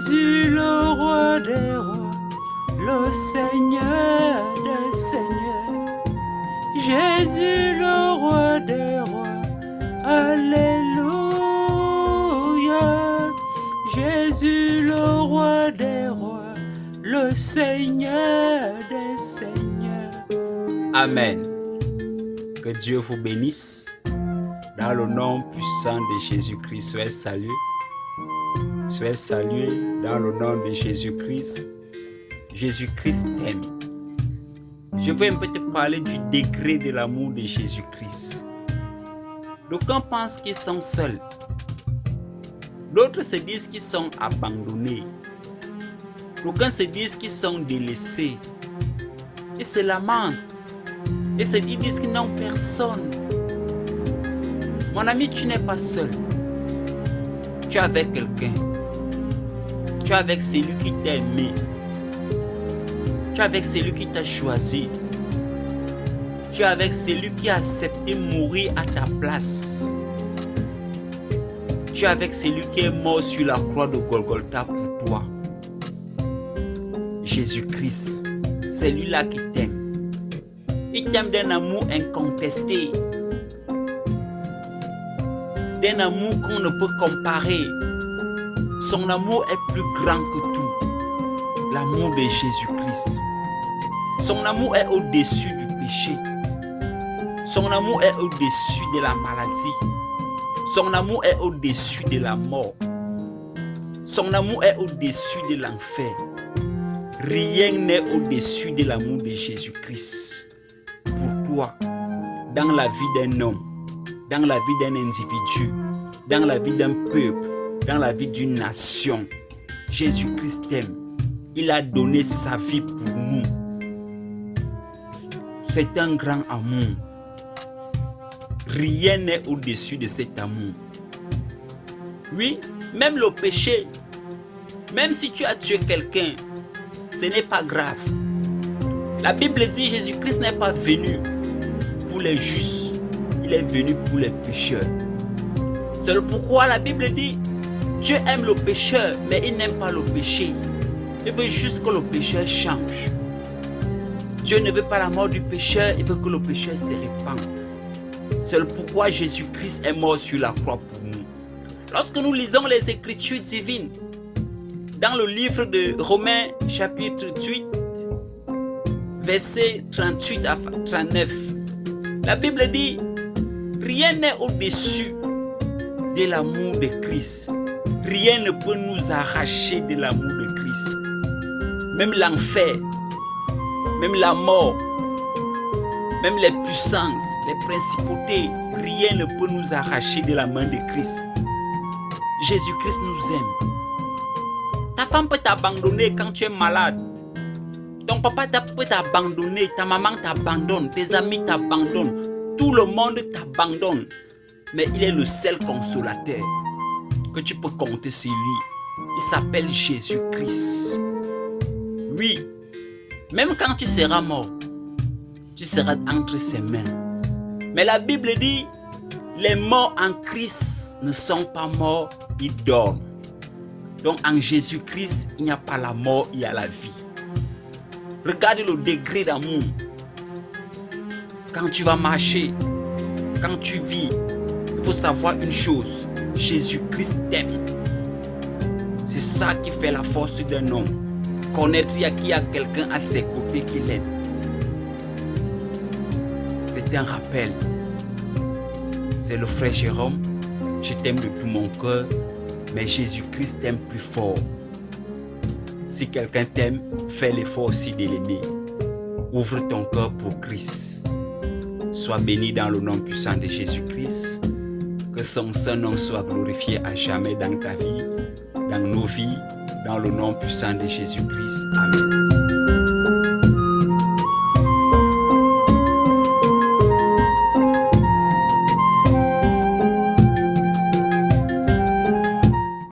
Jésus le roi des rois, le Seigneur des seigneurs. Jésus le roi des rois, alléluia. Jésus le roi des rois, le Seigneur des seigneurs. Amen. Que Dieu vous bénisse. Dans le nom puissant de Jésus-Christ, soyez salués. Soyez salués dans le nom de Jésus-Christ. Jésus-Christ t'aime. Je vais un peu te parler du degré de l'amour de Jésus-Christ. D'aucuns pensent qu'ils sont seuls. D'autres se disent qu'ils sont abandonnés. D'aucuns se disent qu'ils sont délaissés. Ils se lamentent. Et se disent qu'ils n'ont personne. Mon ami, tu n'es pas seul. Tu es avec quelqu'un. Tu es avec celui qui t'a aimé. Tu es avec celui qui t'a choisi. Tu es avec celui qui a accepté de mourir à ta place. Tu es avec celui qui est mort sur la croix de Golgotha pour toi. Jésus-Christ, c'est lui-là qui t'aime. Il t'aime d'un amour incontesté. D'un amour qu'on ne peut comparer. Son amour est plus grand que tout. L'amour de Jésus-Christ. Son amour est au-dessus du péché. Son amour est au-dessus de la maladie. Son amour est au-dessus de la mort. Son amour est au-dessus de l'enfer. Rien n'est au-dessus de l'amour de Jésus-Christ. Pour toi, dans la vie d'un homme, dans la vie d'un individu, dans la vie d'un peuple, dans la vie d'une nation, Jésus-Christ t'aime. Il a donné sa vie pour nous. C'est un grand amour. Rien n'est au-dessus de cet amour. Oui, même le péché, même si tu as tué quelqu'un, ce n'est pas grave. La Bible dit que Jésus-Christ n'est pas venu pour les justes, il est venu pour les pécheurs. C'est pourquoi la Bible dit Dieu aime le pécheur, mais il n'aime pas le péché. Il veut juste que le pécheur change. Dieu ne veut pas la mort du pécheur, il veut que le pécheur se répande. C'est pourquoi Jésus-Christ est mort sur la croix pour nous. Lorsque nous lisons les Écritures divines, dans le livre de Romains chapitre 8, versets 38 à 39, la Bible dit rien n'est au-dessus de l'amour de Christ. Rien ne peut nous arracher de l'amour de Christ. Même l'enfer, même la mort, même les puissances, les principautés, rien ne peut nous arracher de la main de Christ. Jésus-Christ nous aime. Ta femme peut t'abandonner quand tu es malade. Ton papa peut t'abandonner, ta maman t'abandonne, tes amis t'abandonnent, tout le monde t'abandonne. Mais il est le seul consolateur que tu peux compter sur lui. Il s'appelle Jésus-Christ. Oui, même quand tu seras mort, tu seras entre ses mains. Mais la Bible dit, les morts en Christ ne sont pas morts, ils dorment. Donc en Jésus-Christ, il n'y a pas la mort, il y a la vie. Regarde le degré d'amour. Quand tu vas marcher, quand tu vis, il faut savoir une chose. Jésus-Christ t'aime. C'est ça qui fait la force d'un homme. Connaître qu'il y a quelqu'un à ses côtés qui l'aime. C'est un rappel. C'est le frère Jérôme. Je t'aime de tout mon cœur, mais Jésus-Christ t'aime plus fort. Si quelqu'un t'aime, fais l'effort aussi de l'aimer. Ouvre ton cœur pour Christ. Sois béni dans le nom puissant de Jésus-Christ. Que son saint nom soit glorifié à jamais dans ta vie, dans nos vies, dans le nom puissant de Jésus-Christ. Amen.